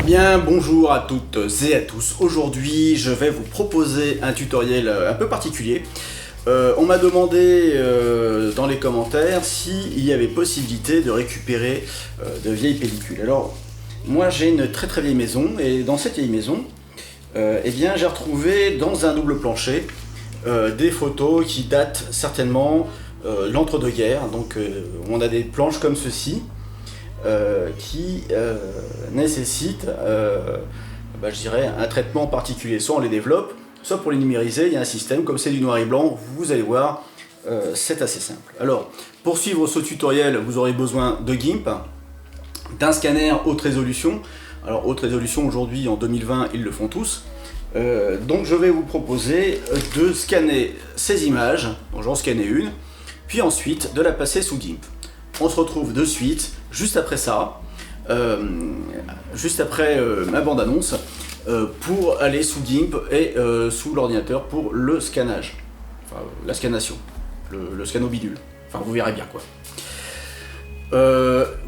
Bien, bonjour à toutes et à tous. Aujourd'hui, je vais vous proposer un tutoriel un peu particulier. On m'a demandé dans les commentaires s'il y avait possibilité de récupérer de vieilles pellicules. Alors, moi j'ai une très très vieille maison et dans cette vieille maison, eh bien, j'ai retrouvé dans un double plancher des photos qui datent certainement de l'entre-deux-guerres. Donc, on a des planches comme ceci. Qui nécessitent, je dirais, un traitement particulier. Soit on les développe, soit pour les numériser, il y a un système, comme c'est du noir et blanc, vous allez voir, c'est assez simple. Alors, pour suivre ce tutoriel, vous aurez besoin de GIMP, d'un scanner haute résolution. Alors, haute résolution, aujourd'hui, en 2020, ils le font tous. Donc, je vais vous proposer de scanner ces images, donc j'en scanner une, puis ensuite de la passer sous GIMP. On se retrouve de suite, juste après ça, juste après ma bande-annonce, pour aller sous GIMP et sous l'ordinateur pour le scannage, enfin la scannation, le scan au bidule, enfin vous verrez bien quoi.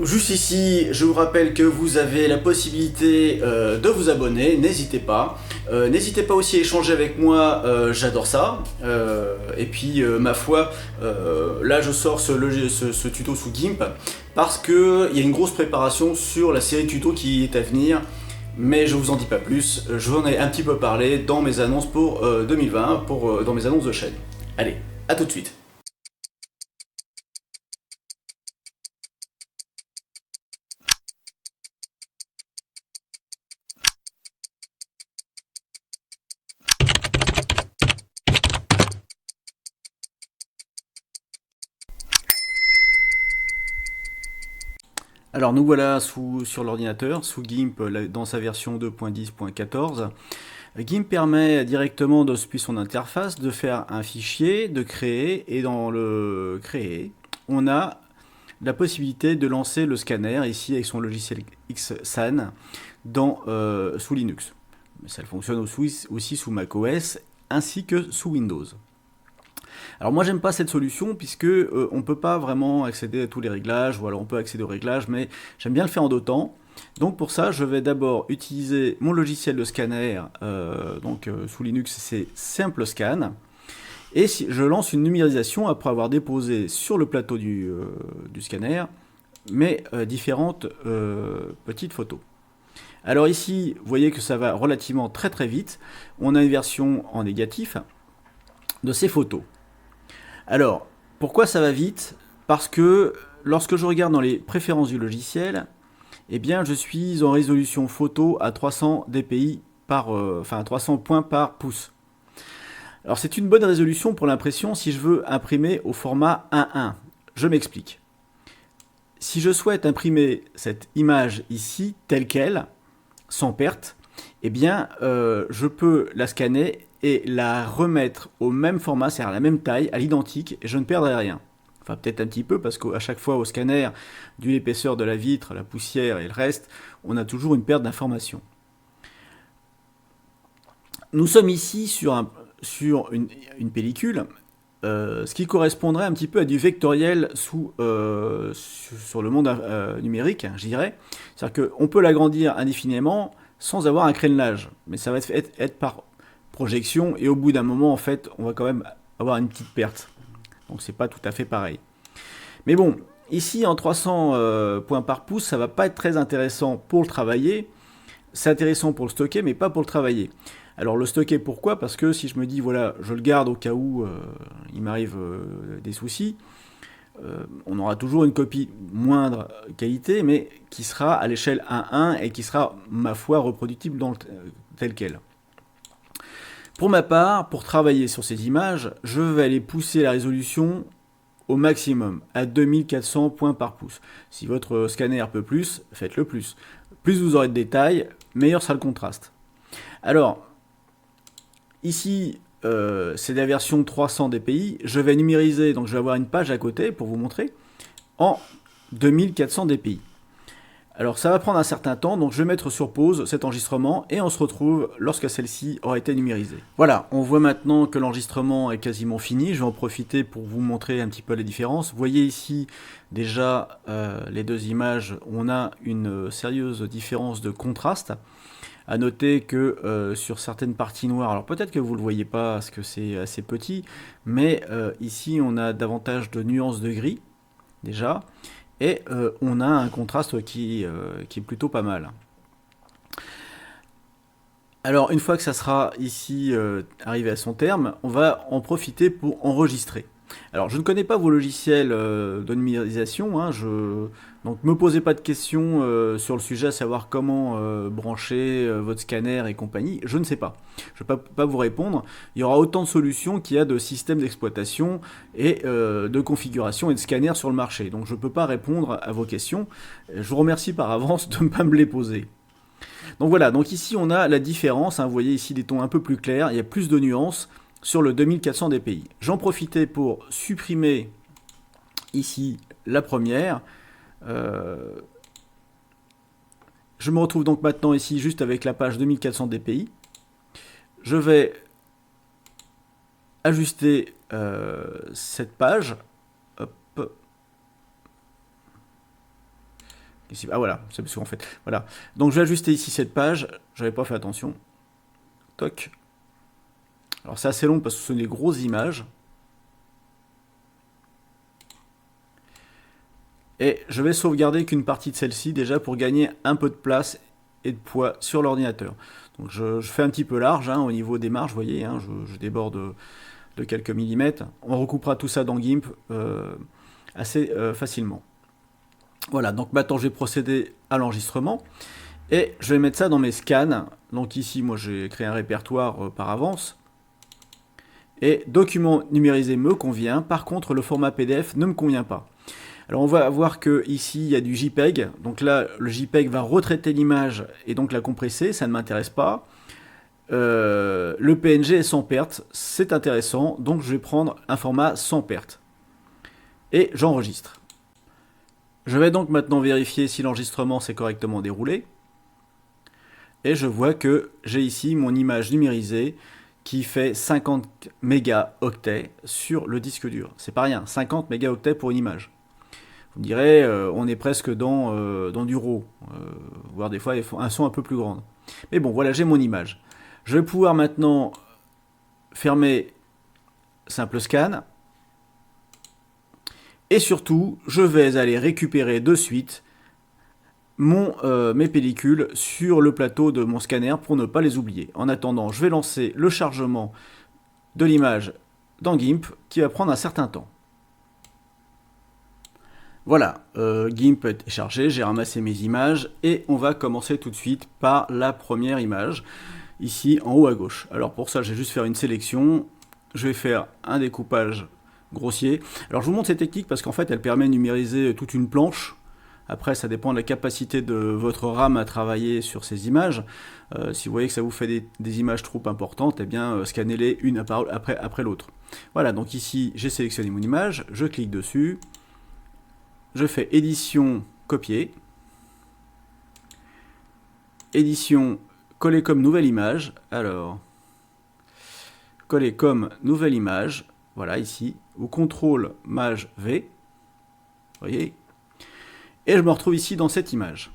Juste ici, je vous rappelle que vous avez la possibilité de vous abonner, n'hésitez pas. N'hésitez pas aussi à échanger avec moi, j'adore ça. Et puis, ma foi, là je sors ce tuto sous GIMP parce qu'il y a une grosse préparation sur la série tuto qui est à venir. Mais je vous en dis pas plus, je vous en ai un petit peu parlé dans mes annonces pour 2020, dans mes annonces de chaîne. Allez, à tout de suite. Alors nous voilà sur l'ordinateur, sous GIMP dans sa version 2.10.14. GIMP permet directement depuis son interface de faire un fichier, de créer, et dans le créer, on a la possibilité de lancer le scanner ici avec son logiciel Xsan sous Linux. Ça fonctionne aussi sous macOS ainsi que sous Windows. Alors moi j'aime pas cette solution puisque on peut pas vraiment accéder à tous les réglages, ou alors on peut accéder aux réglages, mais j'aime bien le faire en deux temps. Donc pour ça je vais d'abord utiliser mon logiciel de scanner, sous Linux c'est Simple Scan, et si je lance une numérisation après avoir déposé sur le plateau du scanner mes différentes petites photos. Alors ici vous voyez que ça va relativement très vite, on a une version en négatif de ces photos. Alors, pourquoi ça va vite? Parce que lorsque je regarde dans les préférences du logiciel, eh bien, je suis en résolution photo à 300 dpi à 300 points par pouce. Alors, c'est une bonne résolution pour l'impression si je veux imprimer au format 1:1. Je m'explique. Si je souhaite imprimer cette image ici, telle qu'elle, sans perte, eh bien, je peux la scanner et la remettre au même format, c'est-à-dire à la même taille, à l'identique, et je ne perdrai rien. Enfin, peut-être un petit peu, parce qu'à chaque fois au scanner, dû l'épaisseur de la vitre, la poussière et le reste, on a toujours une perte d'information. Nous sommes ici sur une pellicule, ce qui correspondrait un petit peu à du vectoriel sur le monde numérique, je dirais. C'est-à-dire qu'on peut l'agrandir indéfiniment sans avoir un crénelage, mais ça va être par projection, et au bout d'un moment en fait on va quand même avoir une petite perte, donc c'est pas tout à fait pareil. Mais bon, ici en 300 points par pouce, ça va pas être très intéressant pour le travailler. C'est intéressant pour le stocker mais pas pour le travailler. Alors le stocker, pourquoi? Parce que si je me dis voilà, je le garde au cas où il m'arrive des soucis, on aura toujours une copie moindre qualité mais qui sera à l'échelle 1:1 et qui sera ma foi reproductible tel quel. Pour ma part, pour travailler sur ces images, je vais aller pousser la résolution au maximum, à 2400 points par pouce. Si votre scanner peut plus, faites-le plus. Plus vous aurez de détails, meilleur sera le contraste. Alors, ici, c'est la version 300 dpi. Je vais numériser, donc je vais avoir une page à côté pour vous montrer, en 2400 dpi. Alors ça va prendre un certain temps, donc je vais mettre sur pause cet enregistrement et on se retrouve lorsque celle-ci aura été numérisée. Voilà, on voit maintenant que l'enregistrement est quasiment fini. Je vais en profiter pour vous montrer un petit peu les différences. Vous voyez ici déjà les deux images, on a une sérieuse différence de contraste. À noter que sur certaines parties noires, alors peut-être que vous ne le voyez pas parce que c'est assez petit, mais ici on a davantage de nuances de gris déjà. Et on a un contraste qui est plutôt pas mal. Alors une fois que ça sera ici arrivé à son terme, on va en profiter pour enregistrer. Alors je ne connais pas vos logiciels de numérisation, hein, donc ne me posez pas de questions sur le sujet, à savoir comment brancher votre scanner et compagnie, je ne sais pas. Je ne vais pas vous répondre. Il y aura autant de solutions qu'il y a de systèmes d'exploitation et de configuration et de scanners sur le marché. Donc je ne peux pas répondre à vos questions. Je vous remercie par avance de ne pas me les poser. Donc voilà, donc ici on a la différence, hein, vous voyez ici des tons un peu plus clairs, il y a plus de nuances sur le 2400 dpi. J'en profitais pour supprimer ici la première. Je me retrouve donc maintenant ici juste avec la page 2400 dpi. Je vais ajuster cette page. Hop. Ici, ah voilà, c'est parce qu'en fait, voilà. Donc je vais ajuster ici cette page, j'avais pas fait attention. Toc. Alors c'est assez long parce que ce sont des grosses images. Et je vais sauvegarder qu'une partie de celle-ci déjà pour gagner un peu de place et de poids sur l'ordinateur. Donc je fais un petit peu large hein, au niveau des marges, vous voyez, hein, je déborde de quelques millimètres. On recoupera tout ça dans GIMP assez facilement. Voilà, donc maintenant je vais procéder à l'enregistrement. Et je vais mettre ça dans mes scans. Donc ici, moi j'ai créé un répertoire par avance. Et document numérisé me convient. Par contre, le format PDF ne me convient pas. Alors on va voir que ici il y a du JPEG. Donc là, le JPEG va retraiter l'image et donc la compresser. Ça ne m'intéresse pas. Le PNG est sans perte. C'est intéressant. Donc je vais prendre un format sans perte. Et j'enregistre. Je vais donc maintenant vérifier si l'enregistrement s'est correctement déroulé. Et je vois que j'ai ici mon image numérisée qui fait 50 mégaoctets sur le disque dur. C'est pas rien, 50 mégaoctets pour une image. Vous me direz, on est presque dans du RAW, voire des fois un son un peu plus grand. Mais bon, voilà, j'ai mon image. Je vais pouvoir maintenant fermer Simple Scan. Et surtout, je vais aller récupérer de suite mes pellicules sur le plateau de mon scanner pour ne pas les oublier. En attendant, je vais lancer le chargement de l'image dans GIMP qui va prendre un certain temps. Voilà, GIMP est chargé, j'ai ramassé mes images et on va commencer tout de suite par la première image, ici en haut à gauche. Alors pour ça, je vais juste faire une sélection, je vais faire un découpage grossier. Alors je vous montre cette technique parce qu'en fait, elle permet de numériser toute une planche. Après, ça dépend de la capacité de votre RAM à travailler sur ces images. Si vous voyez que ça vous fait des images trop importantes, eh bien, scannez-les une après l'autre. Voilà, donc ici, j'ai sélectionné mon image, je clique dessus, je fais édition, copier, édition, coller comme nouvelle image. Alors, coller comme nouvelle image, voilà ici, ou CTRL Maj V, vous voyez. Et je me retrouve ici dans cette image.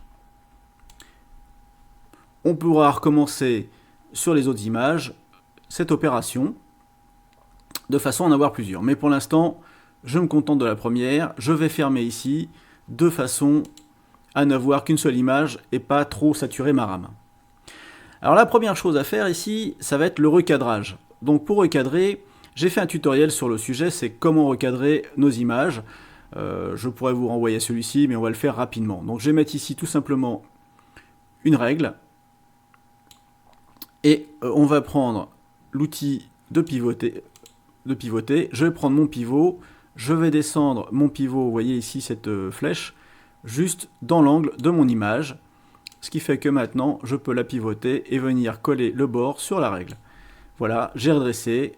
On pourra recommencer sur les autres images cette opération de façon à en avoir plusieurs. Mais pour l'instant, je me contente de la première. Je vais fermer ici de façon à n'avoir qu'une seule image et pas trop saturer ma RAM. Alors la première chose à faire ici, ça va être le recadrage. Donc pour recadrer, j'ai fait un tutoriel sur le sujet, c'est comment recadrer nos images. Je pourrais vous renvoyer à celui-ci, mais on va le faire rapidement. Donc je vais mettre ici tout simplement une règle. Et on va prendre l'outil de pivoter. Je vais prendre mon pivot. Je vais descendre mon pivot, vous voyez ici cette flèche, juste dans l'angle de mon image. Ce qui fait que maintenant, je peux la pivoter et venir coller le bord sur la règle. Voilà, j'ai redressé.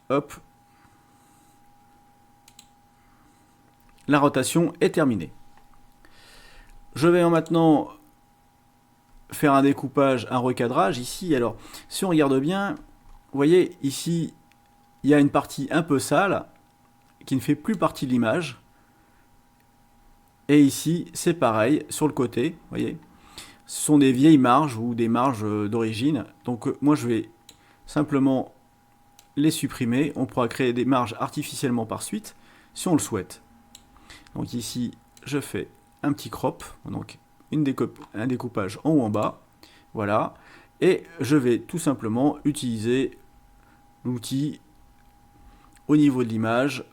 Hop. La rotation est terminée. Je vais maintenant faire un découpage, un recadrage ici. Alors, si on regarde bien, vous voyez ici, il y a une partie un peu sale qui ne fait plus partie de l'image. Et ici, c'est pareil, sur le côté, vous voyez. Ce sont des vieilles marges ou des marges d'origine. Donc moi, je vais simplement les supprimer. On pourra créer des marges artificiellement par suite, si on le souhaite. Donc ici, je fais un petit crop, donc un découpage en haut en bas. Voilà. Et je vais tout simplement utiliser l'outil au niveau de l'image,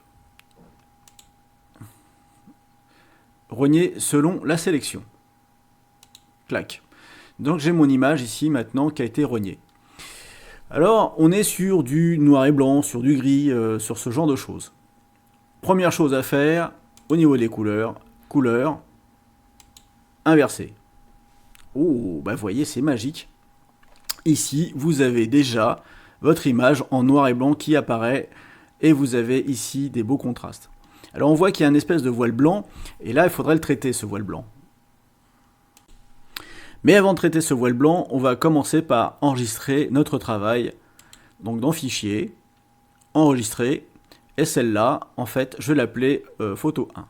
rogner selon la sélection. Clac. Donc j'ai mon image ici maintenant qui a été rognée. Alors on est sur du noir et blanc, sur du gris, sur ce genre de choses. Première chose à faire, au niveau des couleurs, couleurs, inversées. Oh, bah vous voyez, c'est magique. Ici, vous avez déjà votre image en noir et blanc qui apparaît, et vous avez ici des beaux contrastes. Alors on voit qu'il y a une espèce de voile blanc, et là il faudrait le traiter, ce voile blanc. Mais avant de traiter ce voile blanc, on va commencer par enregistrer notre travail. Donc dans Fichier, Enregistrer, et celle-là, en fait, je vais l'appeler photo 1.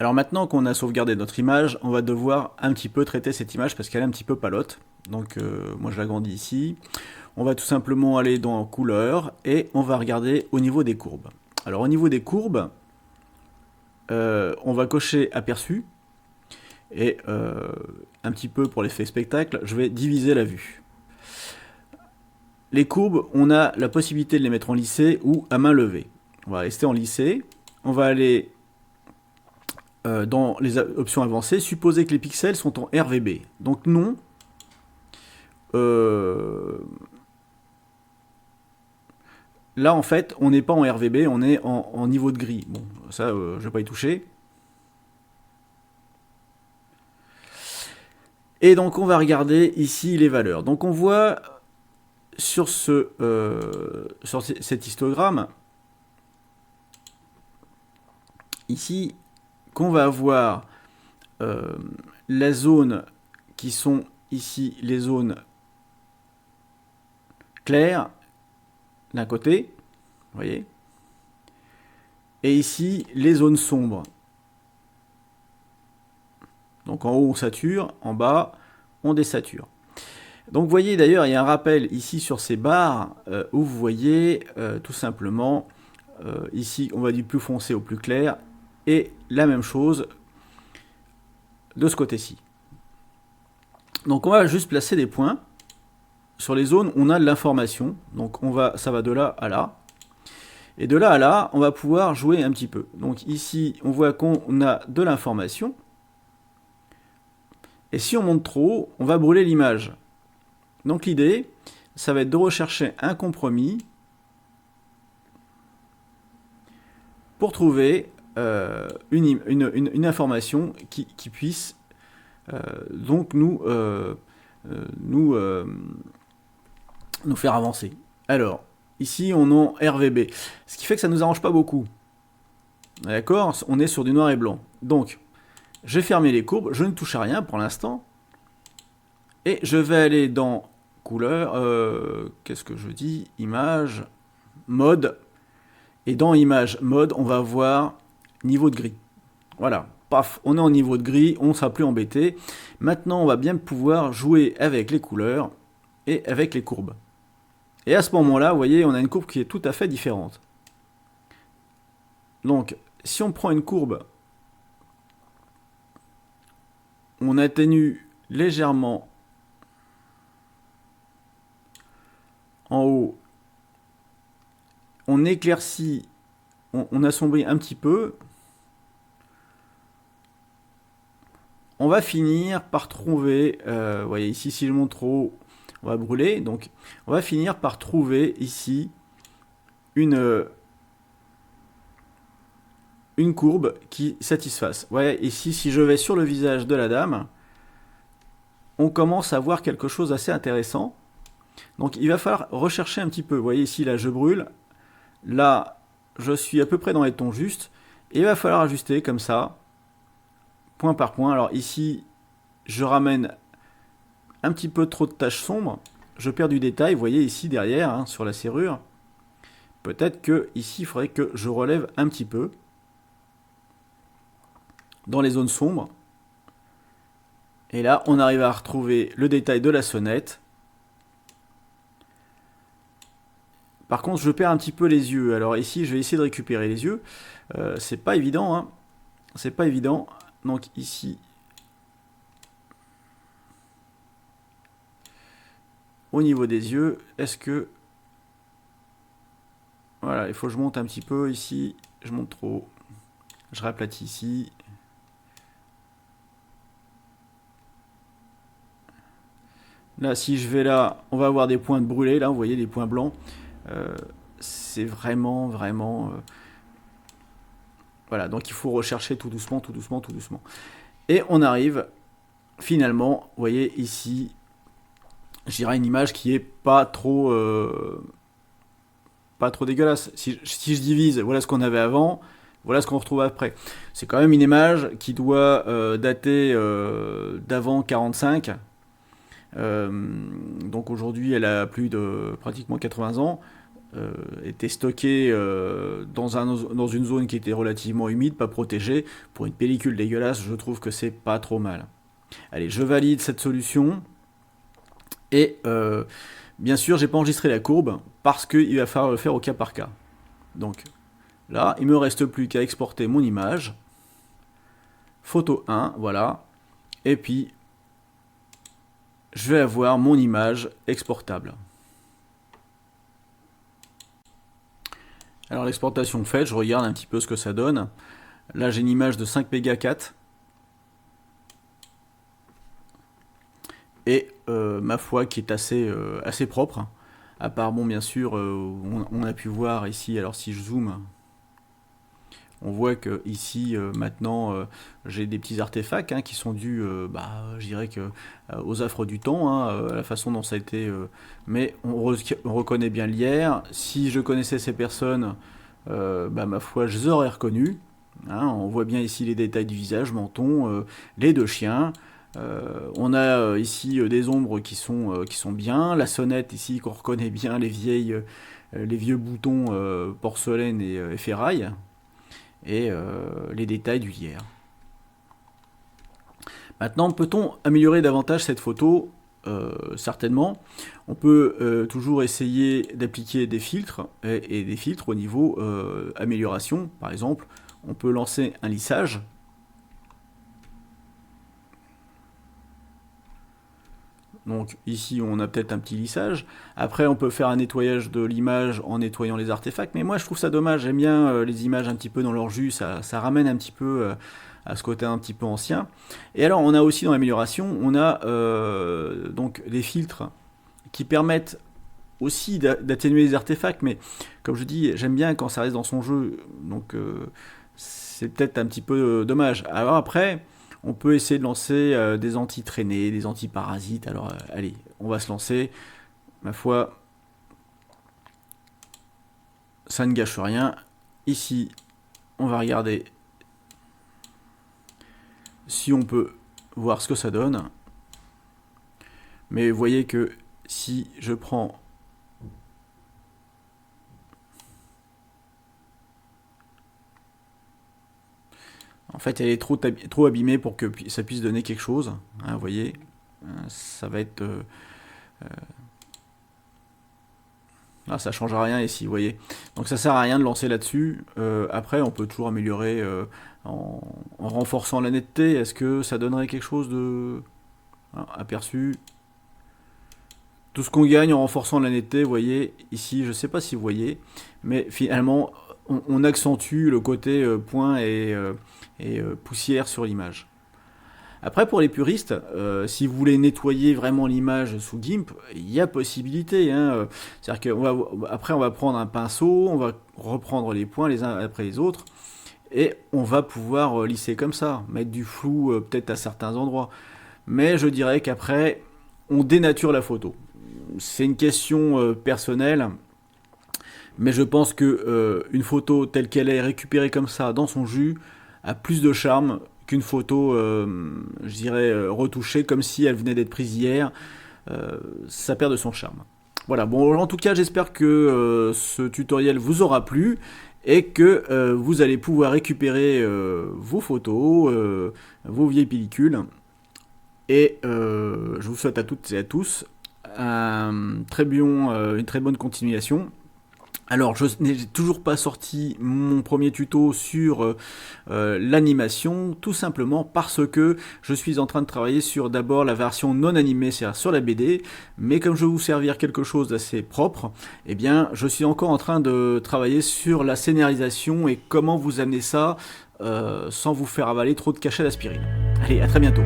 Alors maintenant qu'on a sauvegardé notre image, on va devoir un petit peu traiter cette image parce qu'elle est un petit peu palote. Donc moi je l'agrandis ici. On va tout simplement aller dans Couleurs et on va regarder au niveau des courbes. Alors au niveau des courbes, on va cocher Aperçu. Et un petit peu pour l'effet spectacle, je vais diviser la vue. Les courbes, on a la possibilité de les mettre en lissé ou à main levée. On va rester en lissé. On va aller dans les options avancées. Supposer que les pixels sont en RVB. Donc non. Là, en fait, on n'est pas en RVB, on est en niveau de gris. Bon, ça, je ne vais pas y toucher. Et donc on va regarder ici les valeurs. Donc on voit sur cet histogramme ici qu'on va avoir la zone qui sont ici les zones claires d'un côté, vous voyez, et ici les zones sombres. Donc en haut on sature, en bas on désature. Donc vous voyez d'ailleurs il y a un rappel ici sur ces barres où vous voyez tout simplement ici on va du plus foncé au plus clair et la même chose de ce côté-ci. Donc on va juste placer des points sur les zones où on a de l'information. Donc ça va de là à là. Et de là à là on va pouvoir jouer un petit peu. Donc ici on voit qu'on a de l'information. Et si on monte trop haut, on va brûler l'image. Donc l'idée, ça va être de rechercher un compromis pour trouver une information qui puisse donc nous faire avancer. Alors, ici on est en RVB, ce qui fait que ça ne nous arrange pas beaucoup. D'accord? On est sur du noir et blanc. Donc, je vais fermer les courbes, je ne touche à rien pour l'instant. Et je vais aller dans couleur, qu'est-ce que je dis? Image, mode. Et dans image, mode, on va voir niveau de gris. Voilà, paf, on est en niveau de gris, on ne sera plus embêté. Maintenant, on va bien pouvoir jouer avec les couleurs et avec les courbes. Et à ce moment-là, vous voyez, on a une courbe qui est tout à fait différente. Donc, si on prend une courbe, on atténue légèrement en haut, on éclaircit, on assombrit un petit peu, on va finir par trouver, vous voyez ici si je monte trop haut, on va brûler, donc on va finir par trouver ici une courbe qui satisfasse. Vous voyez ici si je vais sur le visage de la dame, on commence à voir quelque chose d'assez intéressant. Donc il va falloir rechercher un petit peu. Vous voyez ici là je brûle, là je suis à peu près dans les tons justes, et il va falloir ajuster comme ça point par point. Alors ici, je ramène un petit peu trop de taches sombres, je perds du détail, vous voyez ici derrière, hein, sur la serrure. Peut-être que ici, il faudrait que je relève un petit peu dans les zones sombres. Et là, on arrive à retrouver le détail de la sonnette. Par contre, je perds un petit peu les yeux. Alors ici, je vais essayer de récupérer les yeux. C'est pas évident, hein. C'est pas évident. Donc ici, au niveau des yeux, est-ce que... Voilà, il faut que je monte un petit peu ici. Je monte trop. Je raplatis ici. Là, si je vais là, on va avoir des points de brûlés. Là, vous voyez, des points blancs. C'est vraiment... Voilà, donc il faut rechercher tout doucement, tout doucement, tout doucement. Et on arrive, finalement, vous voyez ici, je dirais une image qui est pas trop dégueulasse. Si je divise, voilà ce qu'on avait avant, voilà ce qu'on retrouve après. C'est quand même une image qui doit dater d'avant 45. Donc aujourd'hui, elle a plus de pratiquement 80 ans. Était stockée dans une zone qui était relativement humide, pas protégée. Pour une pellicule dégueulasse, je trouve que c'est pas trop mal. Allez, je valide cette solution. Et bien sûr, j'ai pas enregistré la courbe parce qu'il va falloir le faire au cas par cas. Donc là, il me reste plus qu'à exporter mon image. Photo 1, voilà. Et puis, je vais avoir mon image exportable. Alors l'exportation faite, je regarde un petit peu ce que ça donne. Là j'ai une image de 5 mégas 4. Et ma foi qui est assez propre. À part, bon bien sûr, on a pu voir ici, alors si je zoome, on voit que ici maintenant j'ai des petits artefacts hein, qui sont dus, je dirais que aux affres du temps, hein, la façon dont ça a été. Mais on reconnaît bien l'hier. Si je connaissais ces personnes, ma foi, je les aurais reconnus. Hein, on voit bien ici les détails du visage, menton, les deux chiens. On a ici des ombres qui sont bien. La sonnette ici qu'on reconnaît bien, les vieux boutons porcelaine et ferraille. Et les détails du lierre. Maintenant, peut-on améliorer davantage cette photo? Certainement. On peut toujours essayer d'appliquer des filtres et des filtres au niveau amélioration. Par exemple, on peut lancer un lissage. Donc ici, on a peut-être un petit lissage. Après, on peut faire un nettoyage de l'image en nettoyant les artefacts. Mais moi, je trouve ça dommage. J'aime bien les images un petit peu dans leur jus. Ça ramène un petit peu à ce côté un petit peu ancien. Et alors, on a aussi dans l'amélioration, on a donc des filtres qui permettent aussi d'atténuer les artefacts. Mais comme je dis, j'aime bien quand ça reste dans son jeu. Donc, c'est peut-être un petit peu dommage. Alors après... On peut essayer de lancer des anti-traînées, des anti-parasites. Alors, allez, on va se lancer. Ma foi, ça ne gâche rien. Ici, on va regarder si on peut voir ce que ça donne. Mais vous voyez que si je prends... En fait, elle est trop abîmée pour que ça puisse donner quelque chose. Hein, vous voyez, ça va être... ça change à rien ici, vous voyez. Donc ça sert à rien de lancer là-dessus. Après, on peut toujours améliorer en renforçant la netteté. Est-ce que ça donnerait quelque chose de... aperçu. Tout ce qu'on gagne en renforçant la netteté, vous voyez, ici, je ne sais pas si vous voyez, mais finalement, on accentue le côté point et poussière sur l'image. Après, pour les puristes, si vous voulez nettoyer vraiment l'image sous GIMP, il y a possibilité. Hein, c'est-à-dire qu'après, on va prendre un pinceau, on va reprendre les points les uns après les autres, et on va pouvoir lisser comme ça, mettre du flou peut-être à certains endroits. Mais je dirais qu'après, on dénature la photo. C'est une question personnelle. Mais je pense que une photo telle qu'elle est récupérée comme ça dans son jus a plus de charme qu'une photo, je dirais, retouchée comme si elle venait d'être prise hier. Ça perd de son charme. Voilà, bon, en tout cas, j'espère que ce tutoriel vous aura plu et que vous allez pouvoir récupérer vos photos, vos vieilles pellicules. Et je vous souhaite à toutes et à tous une très bonne continuation. Alors, je n'ai toujours pas sorti mon premier tuto sur l'animation, tout simplement parce que je suis en train de travailler sur d'abord la version non animée, c'est-à-dire sur la BD, mais comme je vais vous servir quelque chose d'assez propre, eh bien, je suis encore en train de travailler sur la scénarisation et comment vous amener ça sans vous faire avaler trop de cachets d'aspirine. Allez, à très bientôt.